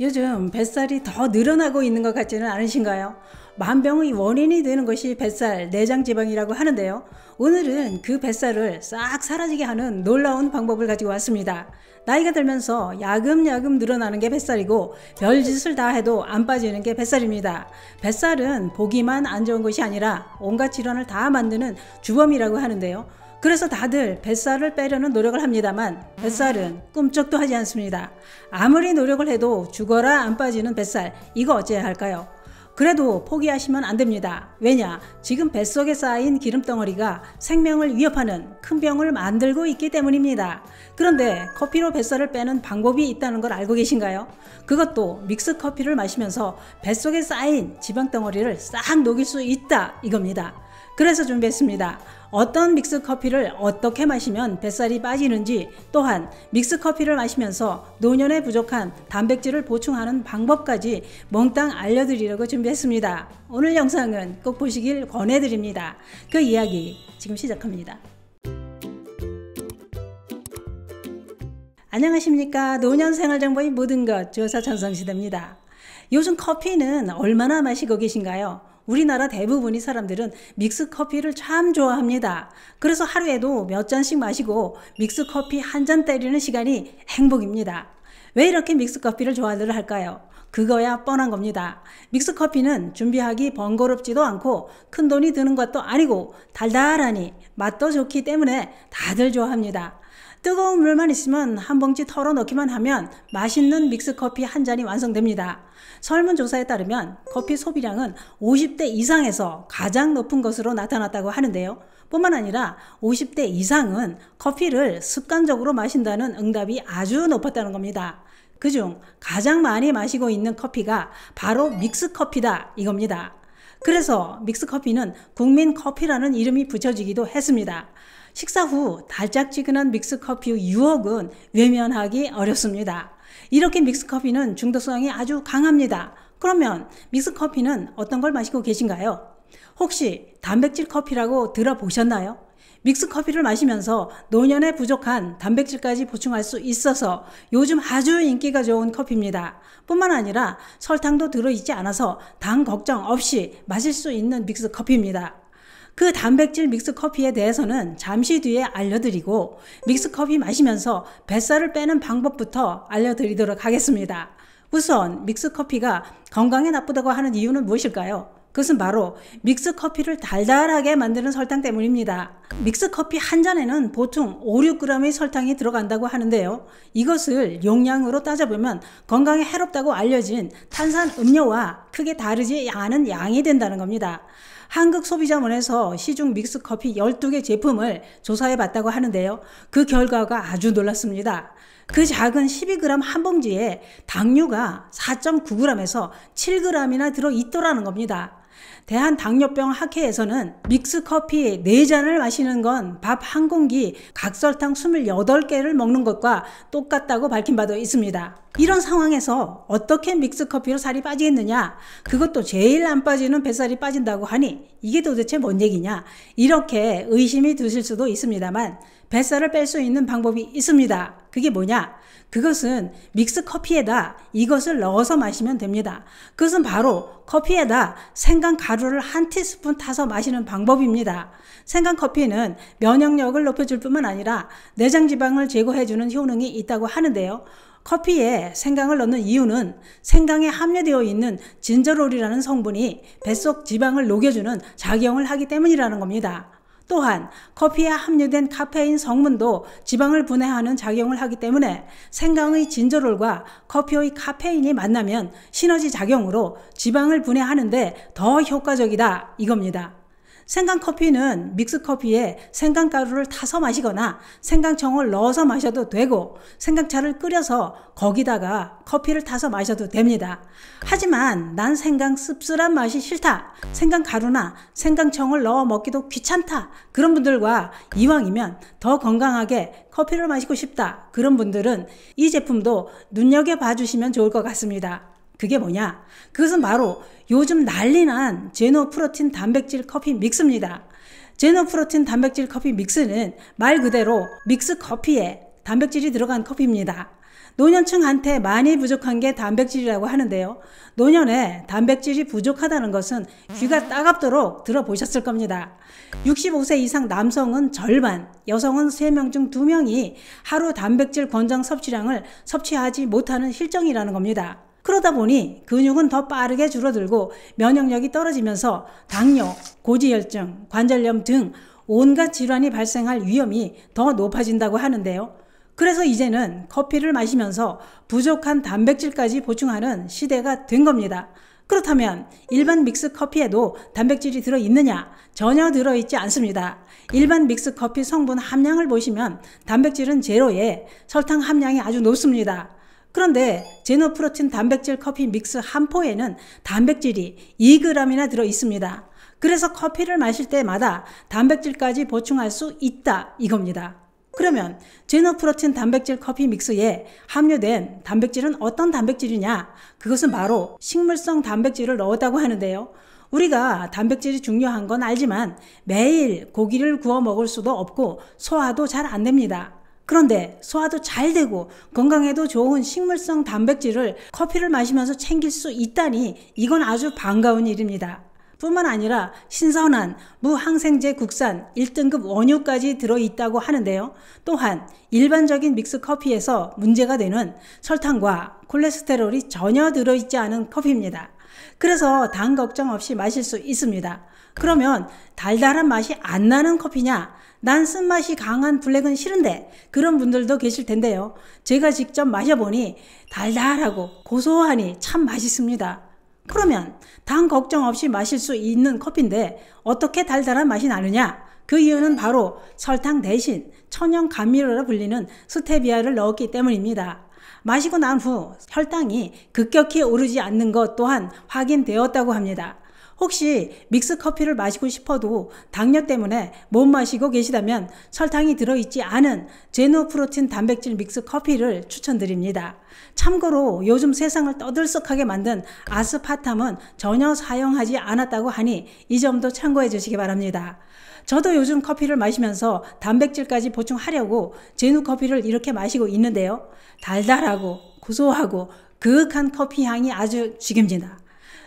요즘 뱃살이 더 늘어나고 있는 것 같지는 않으신가요? 만병의 원인이 되는 것이 뱃살, 내장지방이라고 하는데요. 오늘은 그 뱃살을 싹 사라지게 하는 놀라운 방법을 가지고 왔습니다. 나이가 들면서 야금야금 늘어나는 게 뱃살이고 별짓을 다 해도 안 빠지는 게 뱃살입니다. 뱃살은 보기만 안 좋은 것이 아니라 온갖 질환을 다 만드는 주범이라고 하는데요. 그래서 다들 뱃살을 빼려는 노력을 합니다만 뱃살은 꿈쩍도 하지 않습니다. 아무리 노력을 해도 죽어라 안 빠지는 뱃살, 이거 어째야 할까요? 그래도 포기하시면 안 됩니다. 왜냐? 지금 뱃속에 쌓인 기름덩어리가 생명을 위협하는 큰 병을 만들고 있기 때문입니다. 그런데 커피로 뱃살을 빼는 방법이 있다는 걸 알고 계신가요? 그것도 믹스커피를 마시면서 뱃속에 쌓인 지방덩어리를 싹 녹일 수 있다, 이겁니다. 그래서 준비했습니다. 어떤 믹스커피를 어떻게 마시면 뱃살이 빠지는지, 또한 믹스커피를 마시면서 노년에 부족한 단백질을 보충하는 방법까지 몽땅 알려드리려고 준비했습니다. 오늘 영상은 꼭 보시길 권해드립니다. 그 이야기 지금 시작합니다. 안녕하십니까. 노년생활정보의 모든 것 주호사 전성시대입니다. 요즘 커피는 얼마나 마시고 계신가요? 우리나라 대부분의 사람들은 믹스커피를 참 좋아합니다. 그래서 하루에도 몇 잔씩 마시고 믹스커피 한 잔 때리는 시간이 행복입니다. 왜 이렇게 믹스커피를 좋아들 할까요? 그거야 뻔한 겁니다. 믹스커피는 준비하기 번거롭지도 않고 큰돈이 드는 것도 아니고 달달하니 맛도 좋기 때문에 다들 좋아합니다. 뜨거운 물만 있으면 한 봉지 털어 넣기만 하면 맛있는 믹스커피 한 잔이 완성됩니다. 설문조사에 따르면 커피 소비량은 50대 이상에서 가장 높은 것으로 나타났다고 하는데요. 뿐만 아니라 50대 이상은 커피를 습관적으로 마신다는 응답이 아주 높았다는 겁니다. 그중 가장 많이 마시고 있는 커피가 바로 믹스커피다, 이겁니다. 그래서 믹스커피는 국민커피라는 이름이 붙여지기도 했습니다. 식사 후 달짝지근한 믹스커피의 유혹은 외면하기 어렵습니다. 이렇게 믹스커피는 중독성이 아주 강합니다. 그러면 믹스커피는 어떤 걸 마시고 계신가요? 혹시 단백질 커피라고 들어보셨나요? 믹스커피를 마시면서 노년에 부족한 단백질까지 보충할 수 있어서 요즘 아주 인기가 좋은 커피입니다. 뿐만 아니라 설탕도 들어있지 않아서 당 걱정 없이 마실 수 있는 믹스커피입니다. 그 단백질 믹스커피에 대해서는 잠시 뒤에 알려드리고 믹스커피 마시면서 뱃살을 빼는 방법부터 알려드리도록 하겠습니다. 우선 믹스커피가 건강에 나쁘다고 하는 이유는 무엇일까요? 그것은 바로 믹스커피를 달달하게 만드는 설탕 때문입니다. 믹스커피 한 잔에는 보통 5-6g의 설탕이 들어간다고 하는데요. 이것을 용량으로 따져보면 건강에 해롭다고 알려진 탄산 음료와 크게 다르지 않은 양이 된다는 겁니다. 한국소비자원에서 시중 믹스커피 12개 제품을 조사해 봤다고 하는데요. 그 결과가 아주 놀랐습니다. 그 작은 12g 한 봉지에 당류가 4.9g에서 7g이나 들어있더라는 겁니다. 대한당뇨병 학회에서는 믹스커피 4잔을 마시는 건 밥 한 공기, 각설탕 28개를 먹는 것과 똑같다고 밝힌 바도 있습니다. 이런 상황에서 어떻게 믹스커피로 살이 빠지겠느냐? 그것도 제일 안 빠지는 뱃살이 빠진다고 하니 이게 도대체 뭔 얘기냐? 이렇게 의심이 드실 수도 있습니다만 뱃살을 뺄 수 있는 방법이 있습니다. 그게 뭐냐? 그것은 믹스커피에다 이것을 넣어서 마시면 됩니다. 그것은 바로 커피에다 생강가루를 한 티스푼 타서 마시는 방법입니다. 생강커피는 면역력을 높여줄 뿐만 아니라 내장지방을 제거해주는 효능이 있다고 하는데요. 커피에 생강을 넣는 이유는 생강에 함유되어 있는 진저롤이라는 성분이 뱃속 지방을 녹여주는 작용을 하기 때문이라는 겁니다. 또한 커피에 함유된 카페인 성분도 지방을 분해하는 작용을 하기 때문에 생강의 진저롤과 커피의 카페인이 만나면 시너지 작용으로 지방을 분해하는데 더 효과적이다, 이겁니다. 생강커피는 믹스커피에 생강가루를 타서 마시거나 생강청을 넣어서 마셔도 되고 생강차를 끓여서 거기다가 커피를 타서 마셔도 됩니다. 하지만 난 생강 씁쓸한 맛이 싫다, 생강가루나 생강청을 넣어 먹기도 귀찮다, 그런 분들과 이왕이면 더 건강하게 커피를 마시고 싶다, 그런 분들은 이 제품도 눈여겨봐 주시면 좋을 것 같습니다. 그게 뭐냐? 그것은 바로 요즘 난리난 제노프로틴 단백질 커피 믹스입니다. 제노프로틴 단백질 커피 믹스는 말 그대로 믹스 커피에 단백질이 들어간 커피입니다. 노년층한테 많이 부족한 게 단백질이라고 하는데요. 노년에 단백질이 부족하다는 것은 귀가 따갑도록 들어보셨을 겁니다. 65세 이상 남성은 절반, 여성은 3명 중 2명이 하루 단백질 권장 섭취량을 섭취하지 못하는 실정이라는 겁니다. 그러다 보니 근육은 더 빠르게 줄어들고 면역력이 떨어지면서 당뇨, 고지혈증, 관절염 등 온갖 질환이 발생할 위험이 더 높아진다고 하는데요. 그래서 이제는 커피를 마시면서 부족한 단백질까지 보충하는 시대가 된 겁니다. 그렇다면 일반 믹스 커피에도 단백질이 들어있느냐? 전혀 들어있지 않습니다. 일반 믹스 커피 성분 함량을 보시면 단백질은 제로에 설탕 함량이 아주 높습니다. 그런데 제노프로틴 단백질 커피 믹스 한 포에는 단백질이 2g이나 들어있습니다. 그래서 커피를 마실 때마다 단백질까지 보충할 수 있다 이겁니다. 그러면 제노프로틴 단백질 커피 믹스에 함유된 단백질은 어떤 단백질이냐? 그것은 바로 식물성 단백질을 넣었다고 하는데요. 우리가 단백질이 중요한 건 알지만 매일 고기를 구워 먹을 수도 없고 소화도 잘 안 됩니다. 그런데 소화도 잘 되고 건강에도 좋은 식물성 단백질을 커피를 마시면서 챙길 수 있다니 이건 아주 반가운 일입니다. 뿐만 아니라 신선한 무항생제 국산 1등급 원유까지 들어있다고 하는데요. 또한 일반적인 믹스 커피에서 문제가 되는 설탕과 콜레스테롤이 전혀 들어있지 않은 커피입니다. 그래서 당 걱정 없이 마실 수 있습니다. 그러면 달달한 맛이 안 나는 커피냐? 난 쓴맛이 강한 블랙은 싫은데 그런 분들도 계실 텐데요. 제가 직접 마셔보니 달달하고 고소하니 참 맛있습니다. 그러면 당 걱정 없이 마실 수 있는 커피인데 어떻게 달달한 맛이 나느냐? 그 이유는 바로 설탕 대신 천연 감미료라 불리는 스테비아를 넣었기 때문입니다. 마시고 난 후 혈당이 급격히 오르지 않는 것 또한 확인되었다고 합니다. 혹시 믹스 커피를 마시고 싶어도 당뇨 때문에 못 마시고 계시다면 설탕이 들어있지 않은 제노프로틴 단백질 믹스 커피를 추천드립니다. 참고로 요즘 세상을 떠들썩하게 만든 아스파탐은 전혀 사용하지 않았다고 하니 이 점도 참고해 주시기 바랍니다. 저도 요즘 커피를 마시면서 단백질까지 보충하려고 제누 커피를 이렇게 마시고 있는데요. 달달하고 고소하고 그윽한 커피 향이 아주 죽입니다.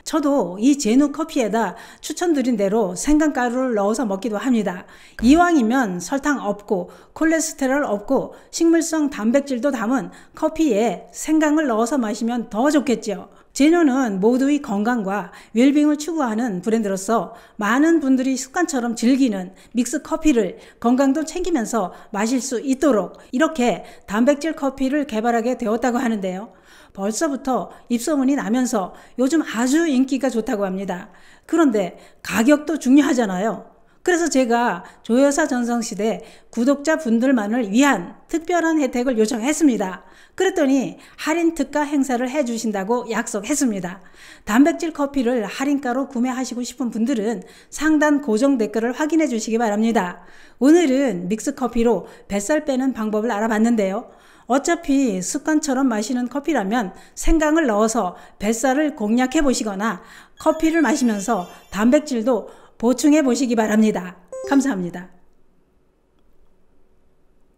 저도 이 제누 커피에다 추천드린 대로 생강가루를 넣어서 먹기도 합니다. 이왕이면 설탕 없고 콜레스테롤 없고 식물성 단백질도 담은 커피에 생강을 넣어서 마시면 더 좋겠죠. 제누는 모두의 건강과 웰빙을 추구하는 브랜드로서 많은 분들이 습관처럼 즐기는 믹스 커피를 건강도 챙기면서 마실 수 있도록 이렇게 단백질 커피를 개발하게 되었다고 하는데요. 벌써부터 입소문이 나면서 요즘 아주 인기가 좋다고 합니다. 그런데 가격도 중요하잖아요. 그래서 제가 조여사 전성시대 구독자분들만을 위한 특별한 혜택을 요청했습니다. 그랬더니 할인 특가 행사를 해주신다고 약속했습니다. 단백질 커피를 할인가로 구매하시고 싶은 분들은 상단 고정 댓글을 확인해 주시기 바랍니다. 오늘은 믹스 커피로 뱃살 빼는 방법을 알아봤는데요. 어차피 습관처럼 마시는 커피라면 생강을 넣어서 뱃살을 공략해 보시거나 커피를 마시면서 단백질도 보충해 보시기 바랍니다. 감사합니다.